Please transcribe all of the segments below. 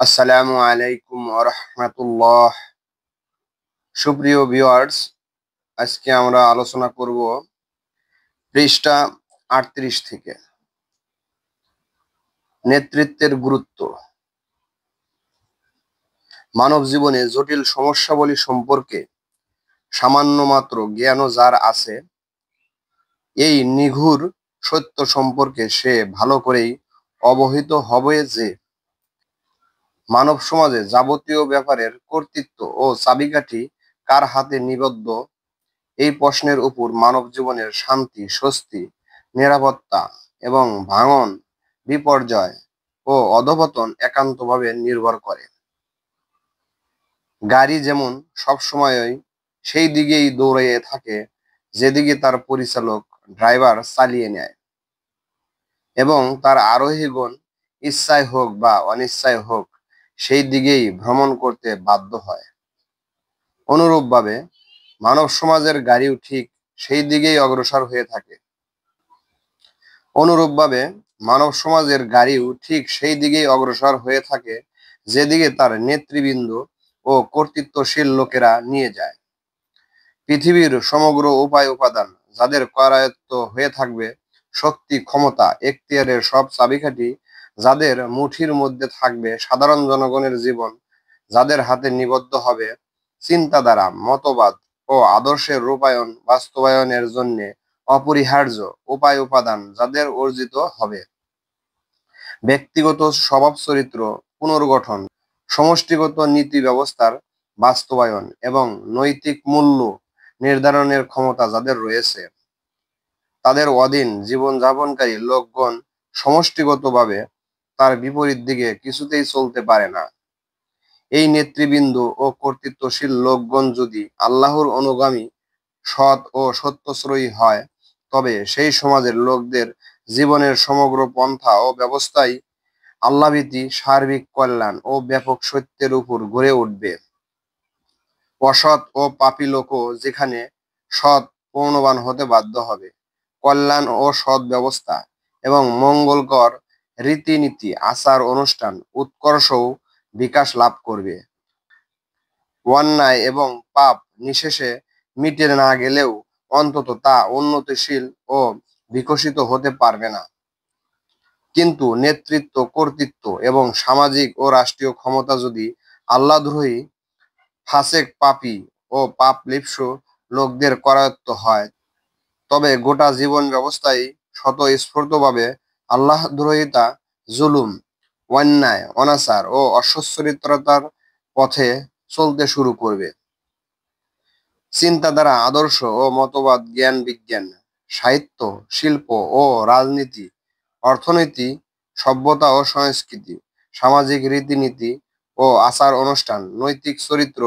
আসসালামু আলাইকুম ওয়া রাহমাতুল্লাহ। সুপ্রিয় ভিউয়ার্স, আজকে আমরা আলোচনা করব পৃষ্ঠা 38 থেকে নেতৃত্বের গুরুত্ব। মানব জীবনে জটিল সমস্যাবলী সম্পর্কে সামান্য মাত্র জ্ঞানও যার আছে, এই নিগূঢ় সত্য সম্পর্কে সে ভালো করেই অবহিত হবে যে মানব সমাজে যাবতীয় ব্যাপারের কর্তৃত্ব ও চাবিকাঠি কার হাতে নিবদ্ধ। এই প্রশ্নের উপর মানব জীবনের শান্তি, স্বস্তি, নিরাপত্তা এবং ভাঙন, বিপর্যয় ও অধঃপতন একান্তভাবে নির্ভর করে। গাড়ি যেমন সবসময়ই সেই দিকেই দৌড়িয়ে থাকে যেদিকে তার পরিচালক ড্রাইভার চালিয়ে নেয়, এবং তার আরোহীগণ ইচ্ছায় হোক বা অনিচ্ছায় হোক সেই দিকেই ভ্রমণ করতে বাধ্য হয়। অনুরূপভাবে মানব সমাজের গাড়িও ঠিক সেই দিকেই অগ্রসর হয়ে থাকে। অনুরূপভাবে মানব সমাজের গাড়িও ঠিক সেই দিকেই অগ্রসর হয়ে থাকে যেদিকে তার নেতৃবৃন্দ ও কর্তৃত্বশীল লোকেরা নিয়ে যায়। পৃথিবীর সমগ্র উপাদান যাদের করায়ত্ত হয়ে থাকবে, শক্তি, ক্ষমতা, এখতিয়ারের সব চাবিকাঠি যাদের মুঠির মধ্যে থাকবে, সাধারণ জনগণের জীবন যাদের হাতে নিবদ্ধ হবে, চিন্তাধারা, মতবাদ ও আদর্শের বাস্তবায়নের জন্য অপরিহার্য উপাদান যাদের অর্জিত হবে, ব্যক্তিগত স্বভাব চরিত্র পুনর্গঠন, সমষ্টিগত নীতি ব্যবস্থার বাস্তবায়ন এবং নৈতিক মূল্য নির্ধারণের ক্ষমতা যাদের রয়েছে, তাদের অধীন জীবনযাপনকারী লোকগণ সমষ্টিগতভাবে তার বিপরীত দিকে কিছুতেই চলতে পারে না। এই নেতৃবৃন্দ ও কর্তৃত্বশীল লোকগণ যদি আল্লাহর অনুগামী, সৎ ও সত্যশ্রয়ী হয়, তবে সেই সমাজের লোকদের জীবনের সমগ্র পন্থা ও ব্যবস্থাই আল্লাহভীতি, সার্বিক কল্যাণ ও ব্যাপক সত্যের উপর গড়ে উঠবে। অসৎ ও পাপী লোকও যেখানে সৎ পূর্ণবান হতে বাধ্য হবে, কল্যাণ ও সৎ ব্যবস্থা এবং মঙ্গলকর রীতিনীতি, আচার অনুষ্ঠান উৎকর্ষ ও বিকাশ লাভ করবে। অন্যায় এবং পাপ নিঃশেষে মিটে না গেলেও অন্তত তা উন্নতিশীল ও বিকশিত হতে পারবে না। কিন্তু নেতৃত্ব, কর্তৃত্ব এবং সামাজিক ও রাষ্ট্রীয় ক্ষমতা যদি আল্লাহদ্রোহী, ফাসেক, পাপী ও পাপ লিপ্স লোকদের করায়ত্ত হয়, তবে গোটা জীবন ব্যবস্থাই স্বতঃস্ফূর্তভাবে আল্লাহদ্রোহিতা, জুলুম, অন্যায়, অনাচার ও অসচ্চরিত্রতার পথে চলতে শুরু করবে। চিন্তাধারা, আদর্শ ও মতবাদ, জ্ঞান, বিজ্ঞান, সাহিত্য, শিল্প ও রাজনীতি, অর্থনীতি, সভ্যতা ও সংস্কৃতি, সামাজিক রীতিনীতি ও আচার অনুষ্ঠান, নৈতিক চরিত্র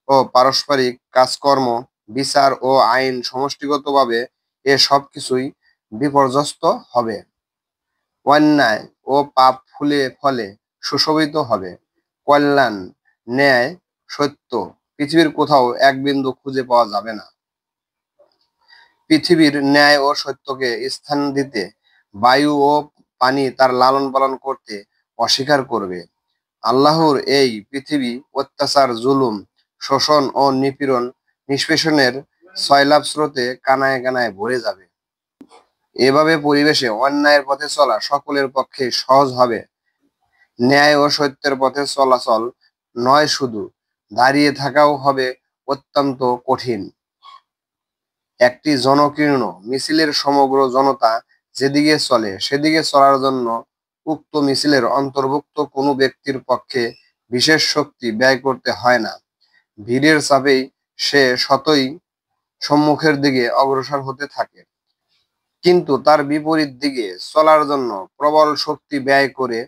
ও পারস্পরিক কাজকর্ম, বিচার ও আইন সমষ্টিগতভাবে এ সব কিছুই বিপর্যস্ত হবে। অন্যায় ও পাপ ফলে সুশোভিত হবে। কল্যাণ, ন্যায়, সত্য পৃথিবীর কোথাও এক বিন্দু খুঁজে পাওয়া যাবে না। পৃথিবীর ন্যায় ও সত্যকে স্থান দিতে বায়ু ও পানি তার লালন পালন করতে অস্বীকার করবে। আল্লাহর এই পৃথিবী অত্যাচার, জুলুম, শোষণ ও নিষ্পেষণের সয়লাব স্রোতে কানায় কানায় ভরে যাবে। এভাবে পরিবেশে অন্যায়ের পথে চলা সকলের পক্ষে সহজ হবে। ন্যায় ও সত্যের পথে চলাচল নয়, শুধু দাঁড়িয়ে থাকাও হবে অত্যন্ত কঠিন। একটি জনকীর্ণ মিছিলের সমগ্র জনতা যেদিকে চলে, সেদিকে চলার জন্য উক্ত মিছিলের অন্তর্ভুক্ত কোনো ব্যক্তির পক্ষে বিশেষ শক্তি ব্যয় করতে হয় না। ভিড়ের চাপেই সে স্বতই সম্মুখের দিকে অগ্রসর হতে থাকে। কিন্তু তার বিপরীত দিকে চলার জন্য প্রবল শক্তি ব্যয় করে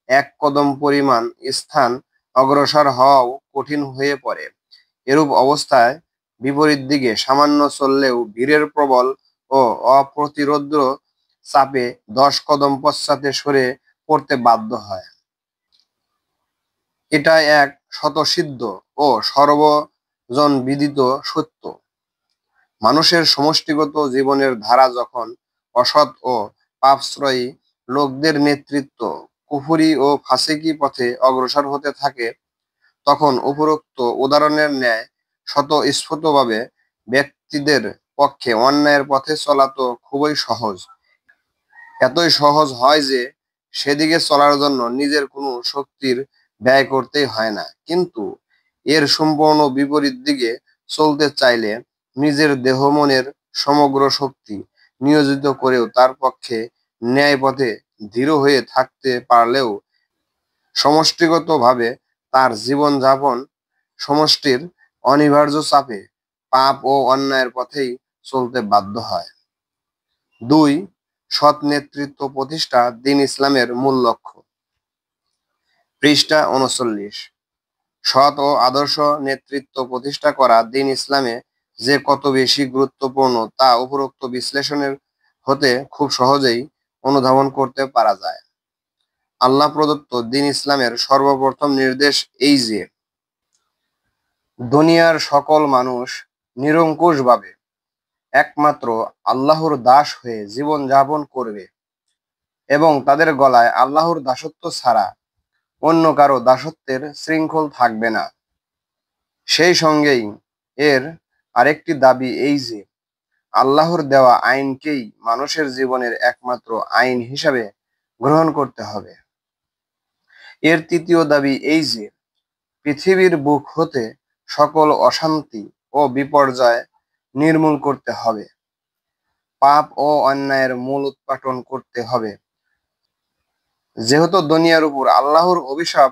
এক কদম পরিমাণ স্থান অগ্রসর হওয়াও কঠিন হয়ে পড়ে। এরূপ অবস্থায় বিপরীত দিকে সামান্য চললেও ভিড়ের প্রবল ও অপ্রতিরোধ্য চাপে 10 কদম পশ্চাতে সরে পড়তে বাধ্য হয়। এটা এক স্বতঃসিদ্ধ ও সর্বজনবিদিত সত্য। মানুষের সমষ্টিগত জীবনের ধারা যখন অসৎ ও পাপশ্রয়ী লোকদের নেতৃত্ব, কুফরি ও ফাসিকি পথে অগ্রসর হতে থাকে, তখন উপরোক্ত উদাহরণের ন্যায় স্বতঃস্ফূর্তভাবে ব্যক্তিদের পক্ষে অন্যায়ের পথে চলা তো খুবই সহজ। এতই সহজ হয় যে সেদিকে চলার জন্য নিজের কোনো শক্তির ব্যয় করতেই হয় না। কিন্তু এর সম্পূর্ণ বিপরীত দিকে চলতে চাইলে নিজের দেহ মনের সমগ্র শক্তি নিয়োজিত করেও তার পক্ষে ন্যায় পথে দৃঢ় হয়ে থাকতে পারলেও সমষ্টিগতভাবে তার জীবনযাপন সমষ্টির অনিবার্য চাপে পাপ ও অন্যায়ের পথেই চলতে বাধ্য হয়। ২. সৎ নেতৃত্ব প্রতিষ্ঠা দ্বীন ইসলামের মূল লক্ষ্য। পৃষ্ঠা ৩৯। সৎ ও আদর্শ নেতৃত্ব প্রতিষ্ঠা করা দ্বীন ইসলামে যে কত বেশি গুরুত্বপূর্ণ তা উপরোক্ত বিশ্লেষণের হতে খুব সহজেই অনুধাবন করতে পারা যায়। আল্লাহ প্রদত্ত দ্বীন ইসলামের সর্বপ্রথম নির্দেশ এই যে, দুনিয়ার সকল মানুষ নিরঙ্কুশভাবে একমাত্র আল্লাহর দাস হয়ে জীবন যাপন করবে এবং তাদের গলায় আল্লাহর দাসত্ব ছাড়া অন্য কারো দাসত্বের শৃঙ্খল থাকবে না। সেই সঙ্গেই এর আরেকটি দাবি এই যে, আল্লাহর দেওয়া আইনকেই মানুষের জীবনের একমাত্র আইন হিসাবে গ্রহণ করতে হবে। এর তৃতীয় দাবি এই যে, পৃথিবীর বুক হতে সকল অশান্তি ও বিপর্যয় নির্মূল করতে হবে, পাপ ও অন্যায়ের মূল উৎপাটন করতে হবে। যেহেতু দুনিয়ার উপর আল্লাহর অভিশাপ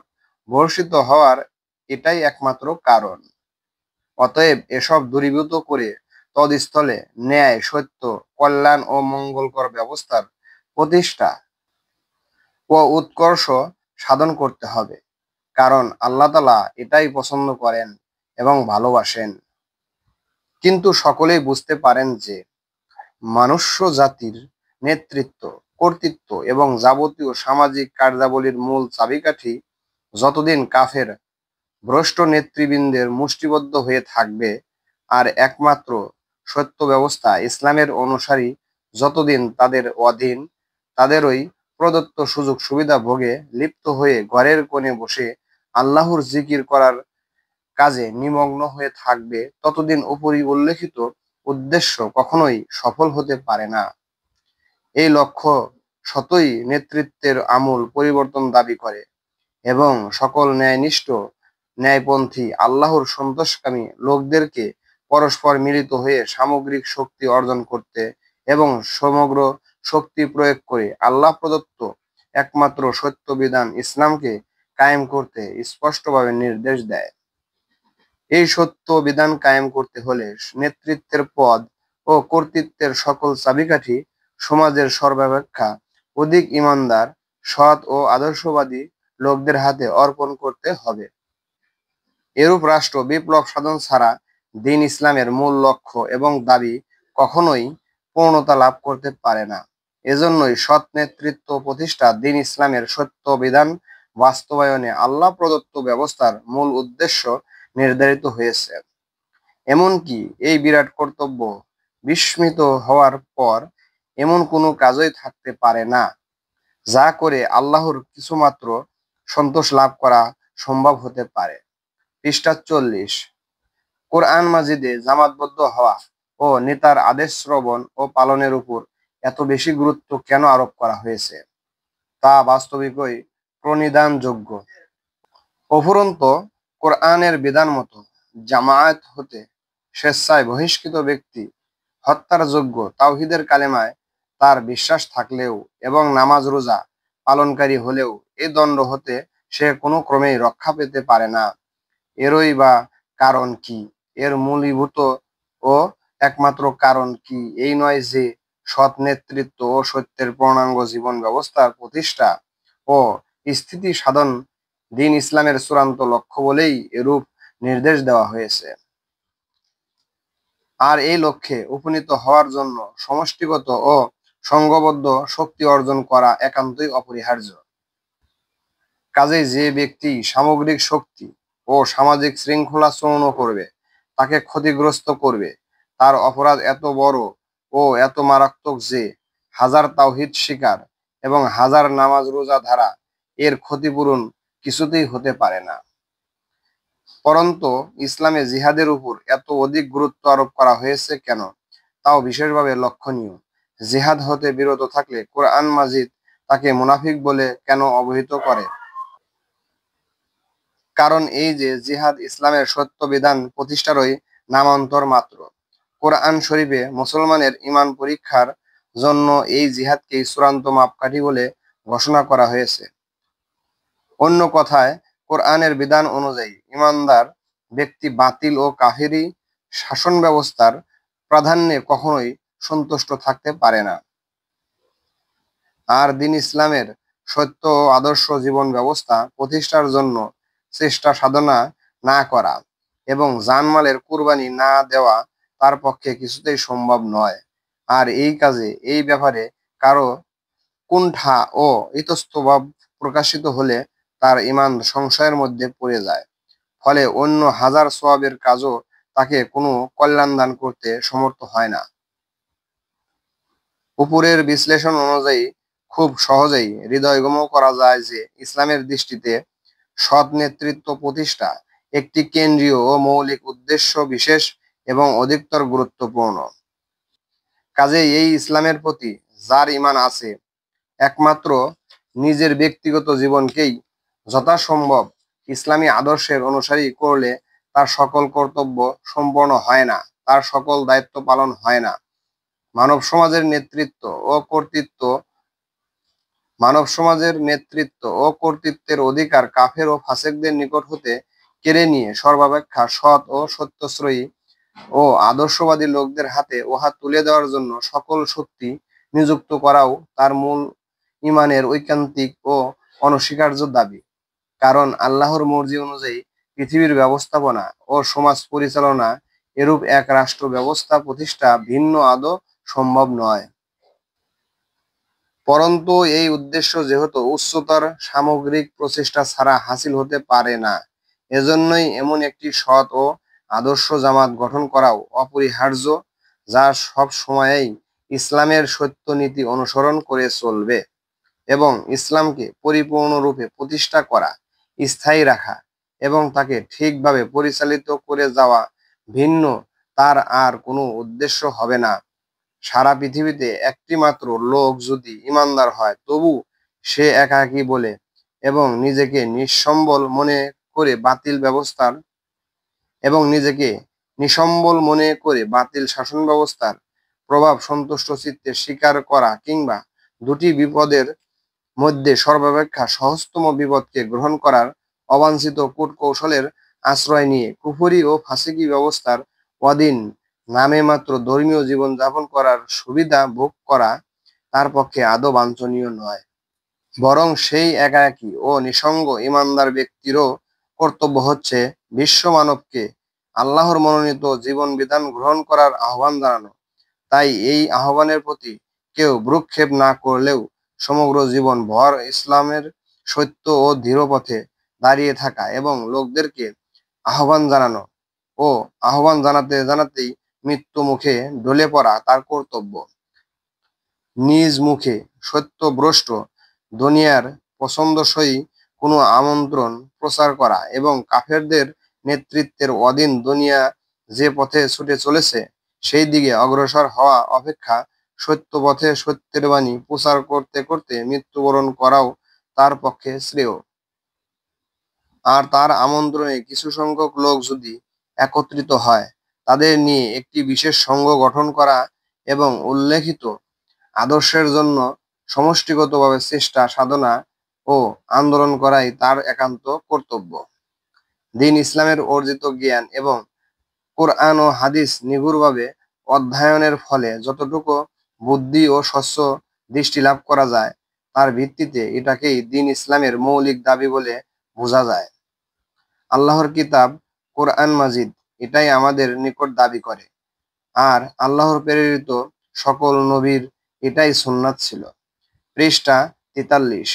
বর্ষিত হওয়ার এটাই একমাত্র কারণ, অতএব এসব দূরীভূত করে তদস্থলে ন্যায়, সত্য, কল্যাণ ও মঙ্গলকর ব্যবস্থার প্রতিষ্ঠা ও উৎকর্ষ সাধন করতে হবে, কারণ আল্লাহ তাআলা এটাই পছন্দ করেন এবং ভালোবাসেন। কিন্তু সকলেই বুঝতে পারেন যে মনুষ্য জাতির নেতৃত্ব, কর্তৃত্ব এবং যাবতীয় সামাজিক কার্যাবলীর মূল চাবিকাঠি যতদিন কাফের ভ্রষ্ট নেতৃবৃন্দের মুষ্টিবদ্ধ হয়ে থাকবে আর একমাত্র সত্য ব্যবস্থা ইসলামের অনুসারী যতদিন তাদের অধীন, তাদেরই প্রদত্ত সুযোগ সুবিধা ভোগে লিপ্ত হয়ে ঘরের কোণে বসে আল্লাহর জিকির করার কাজে নিমগ্ন হয়ে থাকবে, ততদিন উপরি উল্লেখিত উদ্দেশ্য কখনোই সফল হতে পারে না। এই লক্ষ্য সতই নেতৃত্বের আমূল পরিবর্তন দাবি করে এবং সকল ন্যায়নিষ্ঠ, ন্যায়পন্থী, আল্লাহর সন্তোষকামী লোকদেরকে পরস্পর মিলিত হয়ে সামগ্রিক শক্তি অর্জন করতে এবং সমগ্র শক্তি প্রয়োগ করে আল্লাহ প্রদত্ত একমাত্র সত্য বিধান ইসলামকে কায়েম করতে স্পষ্টভাবে নির্দেশ দেয়। এই সত্য বিধান কায়েম করতে হলে নেতৃত্বের পদ ও কর্তৃত্বের সকল চাবিকাঠি সমাজের সর্বাপেক্ষা অধিক ঈমানদার, সৎ ও আদর্শবাদী লোকদের হাতে অর্পণ করতে হবে। এরূপ রাষ্ট্র বিপ্লব সাধন ছাড়া দ্বীন ইসলামের মূল লক্ষ্য এবং দাবি কখনোই পূর্ণতা লাভ করতে পারে না। এজন্যই সৎ নেতৃত্ব প্রতিষ্ঠা দ্বীন ইসলামের সত্য বিধান বাস্তবায়নে আল্লাহ প্রদত্ত ব্যবস্থার মূল উদ্দেশ্য নির্ধারিত হয়েছে। এমনকি এই বিরাট কর্তব্য বিস্মৃত হওয়ার পর এমন কোনো কাজই থাকতে পারে না যা করে আল্লাহর কিছুমাত্র সন্তোষ লাভ করা সম্ভব হতে পারে। পৃষ্ঠা ৪০। কোরআন মাজিদে জামাতবদ্ধ হওয়া ও নেতার আদেশ শ্রবণ ও পালনের উপর এত বেশি গুরুত্ব কেন আরোপ করা হয়েছে তা বাস্তবিকই প্রণিধানযোগ্য। উপরন্তু কোরআনের বিধান মতো জামায়াত হতে স্বেচ্ছায় বহিষ্কৃত ব্যক্তি হত্যার যোগ্য। তাওহীদের কালেমায় তার বিশ্বাস থাকলেও এবং নামাজ রোজা পালনকারী হলেও এই দণ্ড হতে সে কোনো ক্রমেই রক্ষা পেতে পারে না। এরই বা কারণ কি? এর মূলীভূত ও একমাত্র কারণ কি এই নয় যে সৎ নেতৃত্ব ও সত্যের পূর্ণাঙ্গ জীবন ব্যবস্থার প্রতিষ্ঠা ও স্থিতি সাধন দ্বীন ইসলামের চূড়ান্ত লক্ষ্য বলেই এরূপ নির্দেশ দেওয়া হয়েছে। আর এই লক্ষ্যে উপনীত হওয়ার জন্য সমষ্টিগত ও সংঘবদ্ধ শক্তি অর্জন করা একান্তই অপরিহার্য। কাজেই যে ব্যক্তি সামগ্রিক শক্তি ও সামাজিক শৃঙ্খলা চূর্ণ করবে, তাকে ক্ষতিগ্রস্ত করবে, তার অপরাধ এত বড় ও এত মারাত্মক যে হাজার তাওহীদ স্বীকার এবং হাজার নামাজ রোজা ধারা এর ক্ষতিপূরণ কিছুতেই হতে পারে না। পরন্তু ইসলামে জিহাদের উপর এত অধিক গুরুত্ব আরোপ করা হয়েছে কেন, তাও বিশেষভাবে লক্ষণীয়। জিহাদ হতে বিরত থাকলে কোরআন মাজিদ তাকে মুনাফিক বলে কেন অবহিত করে? কারণ এই যে জিহাদ ইসলামের সত্য বিধান প্রতিষ্ঠারই নামান্তর মাত্র। কোরআন শরীফে মুসলমানের ঈমান পরীক্ষার জন্য এই জিহাদকেই চূড়ান্ত মাপকাঠি বলে ঘোষণা করা হয়েছে। অন্য কথায়, কোরআনের বিধান অনুযায়ী ঈমানদার ব্যক্তি বাতিল ও কাফিরি শাসন ব্যবস্থার প্রাধান্যে কখনোই সন্তুষ্ট থাকতে পারে না। আর দ্বীন ইসলামের সত্য ও আদর্শ জীবন ব্যবস্থা প্রতিষ্ঠার জন্য চেষ্টা সাধনা না করা এবং জানমালের কুরবানি না দেওয়া তার পক্ষে কিছুতেই সম্ভব নয়। আর এই কাজে এই ব্যাপারে কারো কুণ্ঠা ও ইতস্তভাব প্রকাশিত হলে তার ঈমান সংশয়ের মধ্যে পড়ে যায়। ফলে অন্য হাজার সওয়াবের কাজও তাকে কোনো কল্যাণ দান করতে সমর্থ হয় না। উপরের বিশ্লেষণ অনুযায়ী খুব সহজেই হৃদয়ঙ্গম করা যায় যে ইসলামের দৃষ্টিতে সৎ নেতৃত্ব প্রতিষ্ঠা একটি কেন্দ্রীয় ও মৌলিক উদ্দেশ্য বিশেষ এবং অধিকতর গুরুত্বপূর্ণ। কাজেই এই ইসলামের প্রতি যার ঈমান আছে, একমাত্র নিজের ব্যক্তিগত জীবনকেই যথাসম্ভব ইসলামী আদর্শের অনুসারী করলে তার সকল কর্তব্য সম্পন্ন হয় না, তার সকল দায়িত্ব পালন হয় না। মানব সমাজের নেতৃত্ব ও কর্তৃত্ব কর্তৃত্বের অধিকার কাফের ও ফাসেকদের নিকট হতে কেড়ে নিয়ে সর্বাপেক্ষা সৎ ও সত্যশ্রয়ী ও আদর্শবাদী লোকদের হাতে উহা তুলে দেওয়ার জন্য সকল শক্তি নিযুক্ত করাও তার মূল ঈমানের ঐকান্তিক ও অনস্বীকার্য দাবি। কারণ আল্লাহর মর্জি অনুযায়ী পৃথিবীর ব্যবস্থাপনা ও সমাজ পরিচালনা, এরূপ এক রাষ্ট্র ব্যবস্থা প্রতিষ্ঠা ভিন্ন আদৌ সম্ভব নয়। পরন্তু এই উদ্দেশ্য যেহেতু উচ্চতর সামগ্রিক প্রচেষ্টা ছাড়া হাসিল হতে পারে না, এজন্যই এমন একটি সৎ ও আদর্শ জামাত গঠন করাও অপরিহার্য, যা সব সময়েই ইসলামের সত্য নীতি অনুসরণ করে চলবে এবং ইসলামকে পরিপূর্ণরূপে প্রতিষ্ঠা করা, স্থায়ী রাখা এবং তাকে ঠিকভাবে পরিচালিত করে যাওয়া ভিন্ন তার আর কোনো উদ্দেশ্য হবে না। সারা পৃথিবীতে একটি মাত্র লোক যদি ঈমানদার হয়, তবু সে একাকী বলে এবং নিজেকে নিসম্বল মনে করে বাতিল শাসন ব্যবস্থার প্রভাব সন্তুষ্ট চিত্তে স্বীকার করা কিংবা দুটি বিপদের মধ্যে সর্বাপেক্ষা সহজতম বিপদকে গ্রহণ করার অবাঞ্ছিত কূটকৌশলের আশ্রয় নিয়ে কুফরি ও ফাসিকি ব্যবস্থার অধীন নামে মাত্র ধর্মীয় জীবন যাপন করার সুবিধা ভোগ করা তার পক্ষে আদৌ বাঞ্ছনীয় নয়। বরং সেই একাকী ও নিঃসঙ্গ ঈমানদার ব্যক্তিরও কর্তব্য হচ্ছে বিশ্ব মানবকে আল্লাহর মনোনীত জীবন বিধান গ্রহণ করার আহ্বান জানানো। তাই এই আহ্বানের প্রতি কেউ ভ্রূক্ষেপ না করলেও সমগ্র জীবন ভর ইসলামের সত্য ও দৃঢ় পথে দাঁড়িয়ে থাকা এবং লোকদেরকে আহ্বান জানাতে জানাতেই মৃত্যু মুখে ঢলে পড়া তার কর্তব্য। নিজ মুখে সত্যভ্রষ্ট দুনিয়ার পছন্দসই কোনো আমন্ত্রণ প্রচার করা এবং কাফেরদের নেতৃত্বের অধীন দুনিয়া যে পথে ছুটে চলেছে সেই দিকে অগ্রসর হওয়া অপেক্ষা সত্য পথে সত্যের বাণী প্রচার করতে করতে মৃত্যুবরণ করাও তার পক্ষে শ্রেয়। আর তার আমন্ত্রণে কিছু সংখ্যক লোক যদি একত্রিত হয়, তাদের নিয়ে একটি বিশেষ সংঘ গঠন করা এবং উল্লেখিত আদর্শের জন্য সমষ্টিগতভাবে চেষ্টা সাধনা ও আন্দোলন করাই তার একান্ত কর্তব্য। দ্বীন ইসলামের অর্জিত জ্ঞান এবং কোরআন ও হাদিস নিগুড়ভাবে অধ্যয়নের ফলে যতটুকু বুদ্ধি ও স্বচ্ছ দৃষ্টি লাভ করা যায়, তার ভিত্তিতে এটাকেই দ্বীন ইসলামের মৌলিক দাবি বলে বোঝা যায়। আল্লাহর কিতাব কোরআন মাজিদ এটাই আমাদের নিকট দাবি করে, আর আল্লাহর প্রেরিত সকল নবীর এটাই সুন্নাত ছিল। পৃষ্ঠা 43।